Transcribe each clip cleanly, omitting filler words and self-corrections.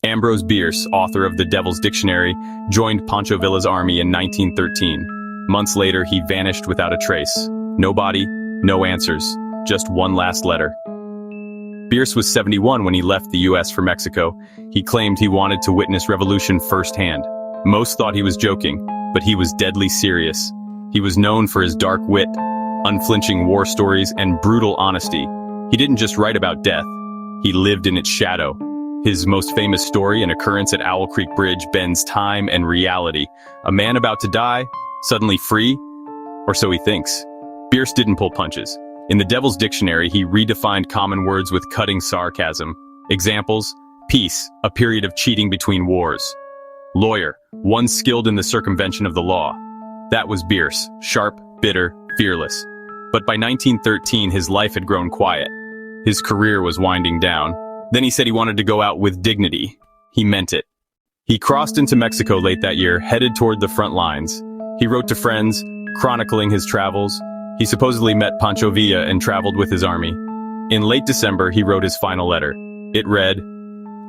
Ambrose Bierce, author of The Devil's Dictionary, joined Pancho Villa's army in 1913. Months later, he vanished without a trace. No body, no answers, just one last letter. Bierce was 71 when he left the U.S. for Mexico. He claimed he wanted to witness revolution firsthand. Most thought he was joking, but he was deadly serious. He was known for his dark wit, unflinching war stories, and brutal honesty. He didn't just write about death, he lived in its shadow. His most famous story, an occurrence at Owl Creek Bridge, bends time and reality. A man about to die, suddenly free, or so he thinks. Bierce didn't pull punches. In The Devil's Dictionary, he redefined common words with cutting sarcasm. Examples: peace, a period of cheating between wars. Lawyer, one skilled in the circumvention of the law. That was Bierce, sharp, bitter, fearless. But by 1913, his life had grown quiet. His career was winding down. Then he said he wanted to go out with dignity. He meant it. He crossed into Mexico late that year, headed toward the front lines. He wrote to friends, chronicling his travels. He supposedly met Pancho Villa and traveled with his army. In late December, he wrote his final letter. It read,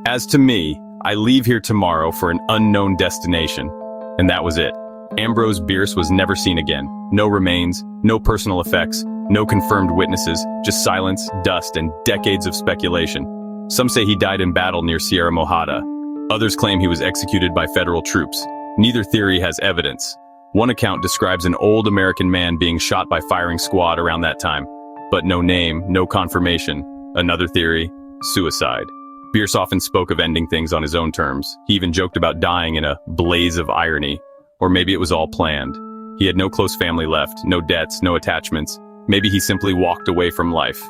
"As to me, I leave here tomorrow for an unknown destination." And that was it. Ambrose Bierce was never seen again. No remains, no personal effects, no confirmed witnesses, just silence, dust, and decades of speculation. Some say he died in battle near Sierra Mojada. Others claim he was executed by federal troops. Neither theory has evidence. One account describes an old American man being shot by firing squad around that time, but no name, no confirmation. Another theory, suicide. Bierce often spoke of ending things on his own terms. He even joked about dying in a blaze of irony. Or maybe it was all planned. He had no close family left, no debts, no attachments. Maybe he simply walked away from life.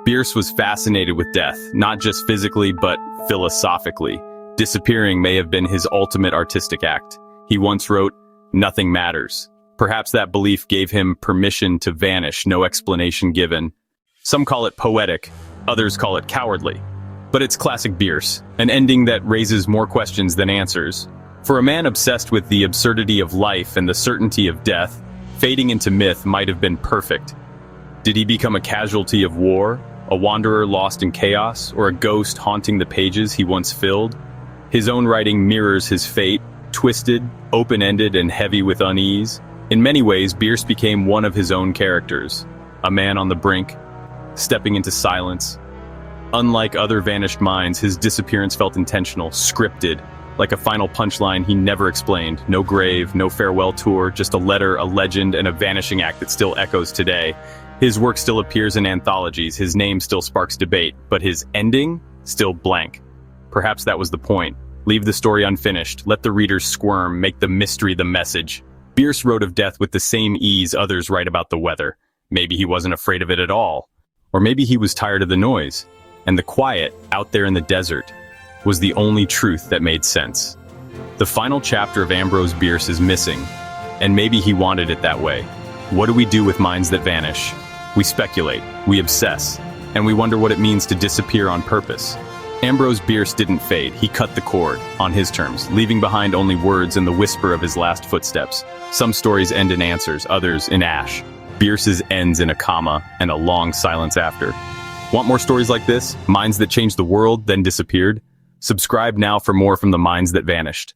Bierce was fascinated with death, not just physically, but philosophically. Disappearing may have been his ultimate artistic act. He once wrote, "Nothing matters." Perhaps that belief gave him permission to vanish, no explanation given. Some call it poetic, others call it cowardly. But it's classic Bierce, an ending that raises more questions than answers. For a man obsessed with the absurdity of life and the certainty of death, fading into myth might have been perfect. Did he become a casualty of war, a wanderer lost in chaos, or a ghost haunting the pages he once filled? His own writing mirrors his fate, twisted, open-ended, and heavy with unease. In many ways, Bierce became one of his own characters, a man on the brink, stepping into silence. Unlike other vanished minds, his disappearance felt intentional, scripted, like a final punchline he never explained. No grave, no farewell tour, just a letter, a legend, and a vanishing act that still echoes today. His work still appears in anthologies, his name still sparks debate, but his ending? Still blank. Perhaps that was the point. Leave the story unfinished, let the readers squirm, make the mystery the message. Bierce wrote of death with the same ease others write about the weather. Maybe he wasn't afraid of it at all. Or maybe he was tired of the noise, and the quiet out there in the desert was the only truth that made sense. The final chapter of Ambrose Bierce is missing, and maybe he wanted it that way. What do we do with minds that vanish? We speculate, we obsess, and we wonder what it means to disappear on purpose. Ambrose Bierce didn't fade, he cut the cord, on his terms, leaving behind only words and the whisper of his last footsteps. Some stories end in answers, others in ash. Bierce's ends in a comma and a long silence after. Want more stories like this? Minds that changed the world, then disappeared? Subscribe now for more from the minds that vanished.